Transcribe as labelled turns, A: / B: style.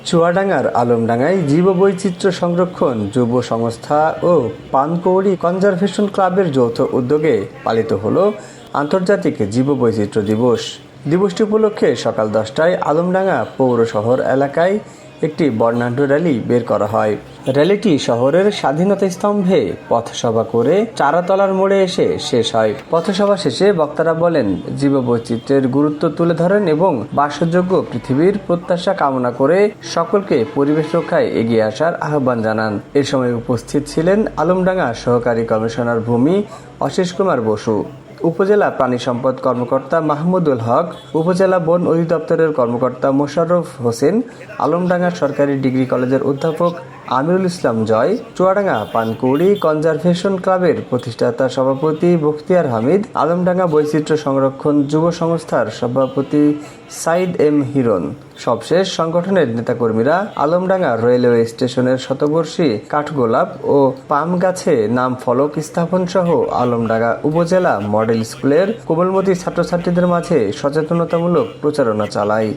A: চুয়াডাঙ্গার আলমডাঙ্গায় জীববৈচিত্র্য সংরক্ষণ যুব সংস্থা ও পানকৌড়ি কনজারভেশন ক্লাবের যৌথ উদ্যোগে পালিত হলো আন্তর্জাতিক জীববৈচিত্র্য দিবস। দিবসটি উপলক্ষে সকাল 10টায় আলমডাঙ্গা পৌর শহর এলাকায় একটি বর্ণাঢ্য র্যালি বের করা হয়। র্যালিটি শহরের স্বাধীনতা স্তম্ভে পথসভা করে চারাতলার মোড়ে এসে শেষ হয়। পথসভা শেষে বক্তারা বলেন, জীববৈচিত্র্যের গুরুত্ব তুলে ধরেন এবং বাসযোগ্য পৃথিবীর প্রত্যাশা কামনা করে সকলকে পরিবেশ রক্ষায় এগিয়ে আসার আহ্বান জানান। এ সময় উপস্থিত ছিলেন আলমডাঙ্গা সহকারী কমিশনার ভূমি অশেষ কুমার বসু, উপজেলা প্রাণী সম্পদ কর্মকর্তা মাহমুদুল হক, উপজেলা বন অধিদপ্তরের কর্মকর্তা মোশাররফ হোসেন, আলমডাঙ্গা সরকারি ডিগ্রি কলেজের অধ্যাপক আমিরুল ইসলাম জয়, চুয়াডাঙ্গা পানকৌড়ি কনজারভেশন ক্লাবের প্রতিষ্ঠাতা সভাপতি বখতিয়ার হামিদ, আলমডাঙ্গা বৈচিত্র্য সংরক্ষণ যুব সংস্থার সভাপতি সাইদ এম হিরণ। সবশেষ সংগঠনের নেতাকর্মীরা আলমডাঙ্গা রেলওয়ে স্টেশনের শতবর্ষী কাঠগোলাপ ও পাম গাছে নাম ফলক স্থাপন সহ আলমডাঙ্গা উপজেলা মডেল স্কুলের কোমলমতি ছাত্রছাত্রীদের মাঝে সচেতনতামূলক প্রচারণা চালায়।